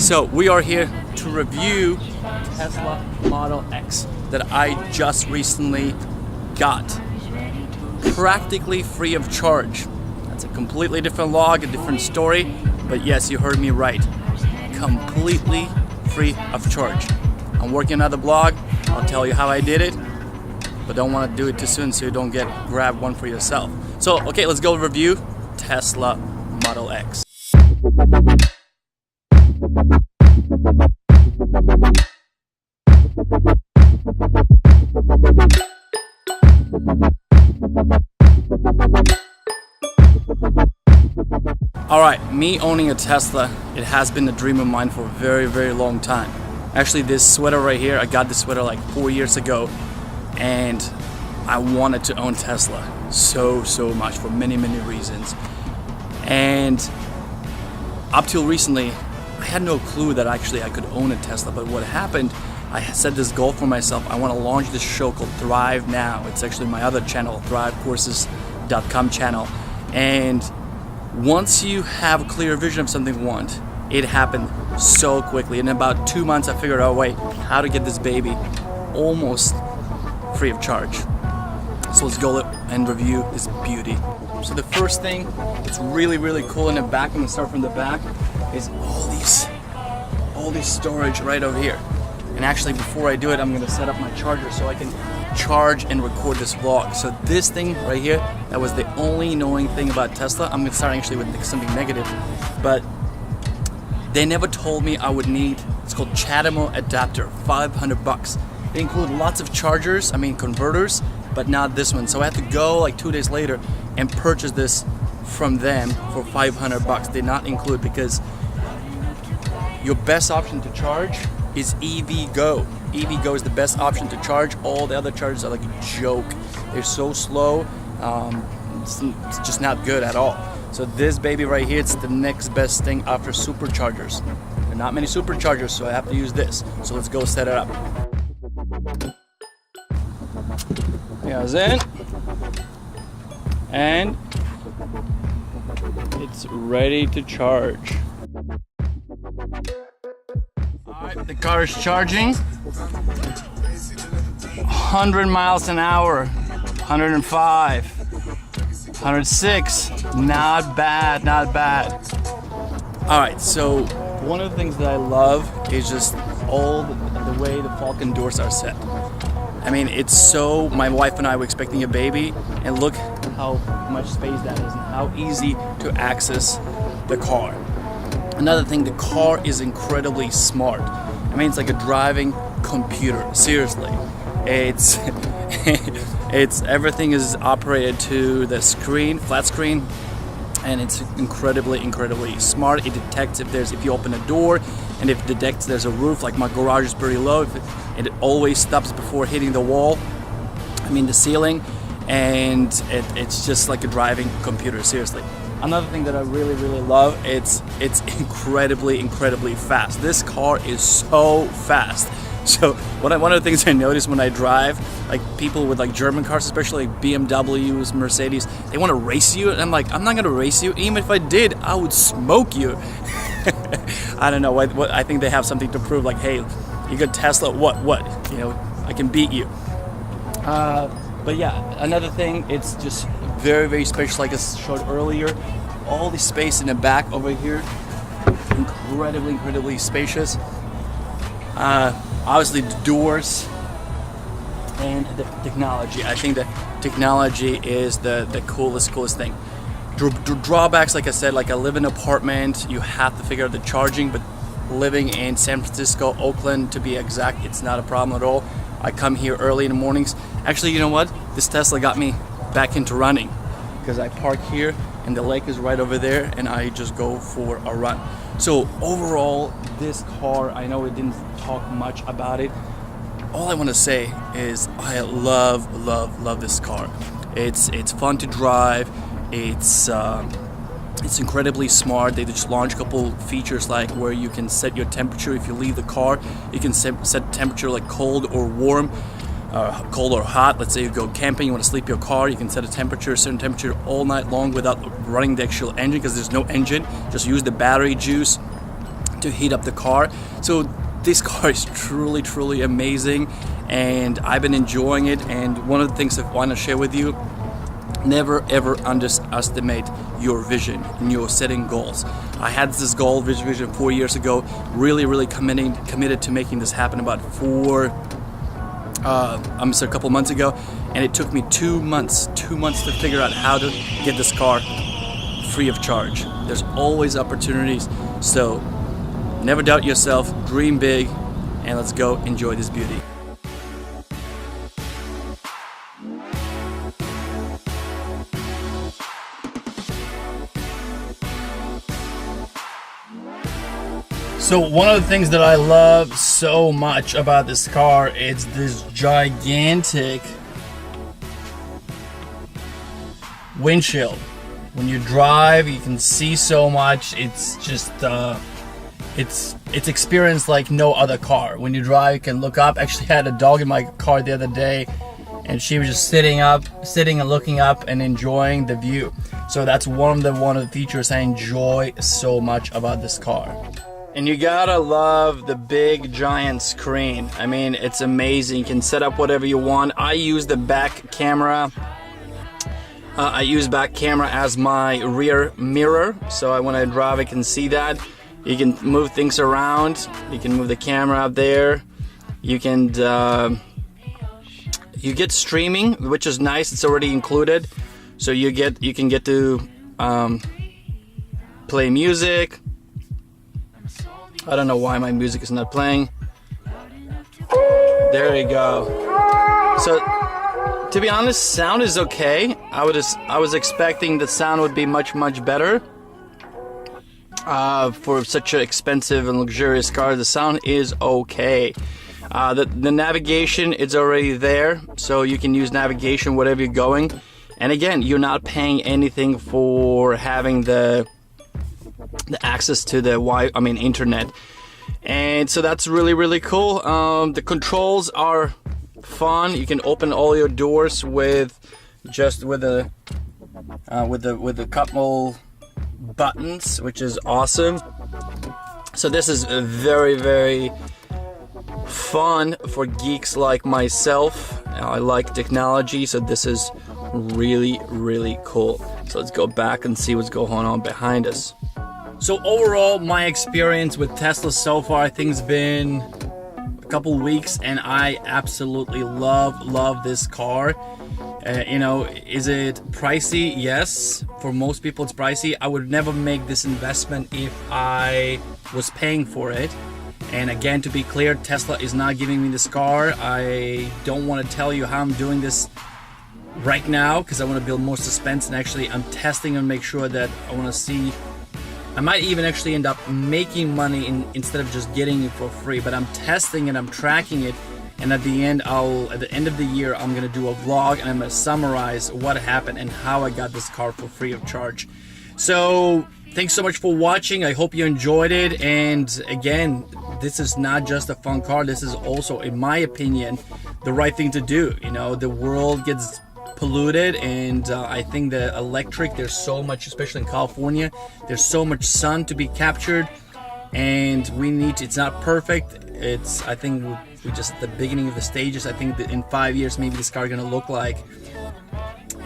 So we are here to review Tesla Model X that I just recently got, practically free of charge. That's a completely different log, a different story, but yes, you heard me right, completely free of charge. I'm working on another blog, I'll tell you how I did it, but don't want to do it too soon so you don't grab one for yourself. So okay, let's go review Tesla Model X. Alright, me owning a Tesla, it has been a dream of mine for a very, very long time. Actually, this sweater right here, I got this sweater like 4 years ago, and I wanted to own Tesla so much for many reasons. And up till recently, I had no clue that actually I could own a Tesla, but what happened, I set this goal for myself. I want to launch this show called Thrive Now. It's actually my other channel, thrivecourses.com channel. And once you have a clear vision of something you want, it happened so quickly. In about 2 months, I figured out a way how to get this baby almost free of charge. So let's go and review this beauty. So the first thing that's really cool in the back, I'm gonna start from the back, is all these storage right over here. And actually, before I do it, I'm gonna set up my charger so I can charge and record this vlog. So this thing right here, that was the only annoying thing about Tesla. I'm gonna start actually with something negative, but they never told me I would need, it's called CHAdeMO adapter, 500 bucks. They include lots of chargers, converters, but not this one. So I had to go like 2 days later and purchase this from them for 500 bucks. They not include, because your best option to charge is EVgo. EVgo is the best option to charge. All the other chargers are like a joke. They're so slow, it's just not good at all. So this baby right here, it's the next best thing after superchargers. There are not many superchargers, so I have to use this. So let's go set it up. Goes in, and it's ready to charge. Alright, the car is charging. 100 miles an hour, 105, 106, not bad. Alright, so one of the things that I love is just all the way the Falcon Doors are set. It's so, my wife and I were expecting a baby, and look how much space that is and how easy to access the car. Another thing, the car is incredibly smart. It's like a driving computer, seriously. It's everything is operated to the screen, flat screen, and it's incredibly smart. It detects if you open a door, and if it detects there's a roof, like my garage is pretty low, it always stops before hitting the wall, the ceiling, and it's just like a driving computer, seriously. Another thing that I really love, it's incredibly fast. This car is so fast. So one of the things I notice when I drive, like people with like German cars, especially like BMWs, Mercedes, they want to race you, and I'm like, I'm not gonna race you. Even if I did, I would smoke you. I don't know what I think they have something to prove. Like, hey, you got Tesla, what? I can beat you. But yeah, another thing, it's just very spacious, like I showed earlier. All the space in the back over here, incredibly spacious. Obviously the doors and the technology. I think the technology is the coolest thing. Drawbacks, like I said, like I live in an apartment, you have to figure out the charging, but living in San Francisco, Oakland to be exact, it's not a problem at all. I come here early in the mornings. Actually, you know what? This Tesla got me back into running, because I park here and the lake is right over there, and I just go for a run. So overall, this car, I know it didn't talk much about it. All I want to say is I love this car. It's fun to drive. It's incredibly smart. They just launched a couple features like where you can set your temperature. If you leave the car, you can set temperature like cold or warm, cold or hot. Let's say you go camping, you want to sleep your car, you can set a certain temperature all night long without running the actual engine, because there's no engine. Just use the battery juice to heat up the car. So this car is truly amazing, and I've been enjoying it. And one of the things I want to share with you: never ever underestimate your vision and your setting goals. I had this goal vision 4 years ago, really committed to making this happen about a couple months ago, and it took me 2 months to figure out how to get this car free of charge. There's always opportunities, so never doubt yourself, dream big, and let's go enjoy this beauty. So one of the things that I love so much about this car is this gigantic windshield. When you drive, you can see so much. It's just it's experience like no other car. When you drive, you can look up. Actually, I had a dog in my car the other day, and she was just sitting and looking up and enjoying the view. So that's one of the features I enjoy so much about this car. And you gotta love the big giant screen. I mean, it's amazing. You can set up whatever you want. I use the back camera. I use back camera as my rear mirror, so when I drive, I can see that. You can move things around. You can move the camera up there. You can you get streaming, which is nice. It's already included, so you can get to play music. I don't know why my music is not playing. There you go. So, to be honest, sound is okay. I was expecting the sound would be much better. For such an expensive and luxurious car, the sound is okay. The navigation is already there, so you can use navigation wherever you're going. And again, you're not paying anything for having the access to the internet, and so that's really cool. The controls are fun. You can open all your doors with a couple buttons, which is awesome. So this is very fun for geeks like myself. I like technology, so this is really cool. So let's go back and see what's going on behind us. So overall, my experience with Tesla so far, I think, has been a couple weeks, and I absolutely love this car. Is it pricey? Yes, for most people it's pricey. I would never make this investment if I was paying for it. And again, to be clear, Tesla is not giving me this car. I don't want to tell you how I'm doing this right now, because I want to build more suspense, and actually I'm testing and make sure that I want to see. I might even actually end up making money instead of just getting it for free, but I'm testing it, I'm tracking it, and at the end of the year, I'm gonna do a vlog, and I'm gonna summarize what happened and how I got this car for free of charge. So thanks so much for watching. I hope you enjoyed it. And again, this is not just a fun car. This is also, in my opinion, the right thing to do. The world gets polluted, and I think the electric, there's so much, especially in California, there's so much sun to be captured, and it's not perfect. I think we're just at the beginning of the stages. I think that in 5 years, maybe this car is gonna look like,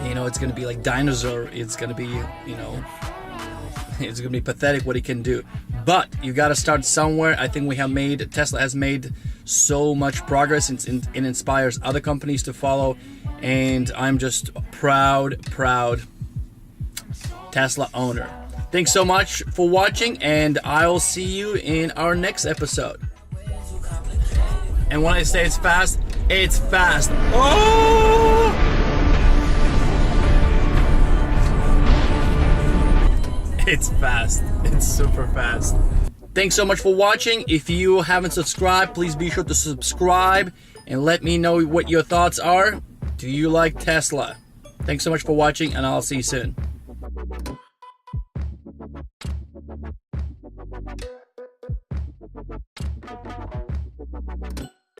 it's gonna be like dinosaur. It's gonna be, it's gonna be pathetic what it can do. But you gotta start somewhere. I think Tesla has made so much progress, and it inspires other companies to follow. And I'm just proud Tesla owner. Thanks so much for watching, and I'll see you in our next episode. And when I say it's fast, it's fast. Oh! It's fast. It's super fast. Thanks so much for watching. If you haven't subscribed, please be sure to subscribe and let me know what your thoughts are. Do you like Tesla? Thanks so much for watching, and I'll see you soon.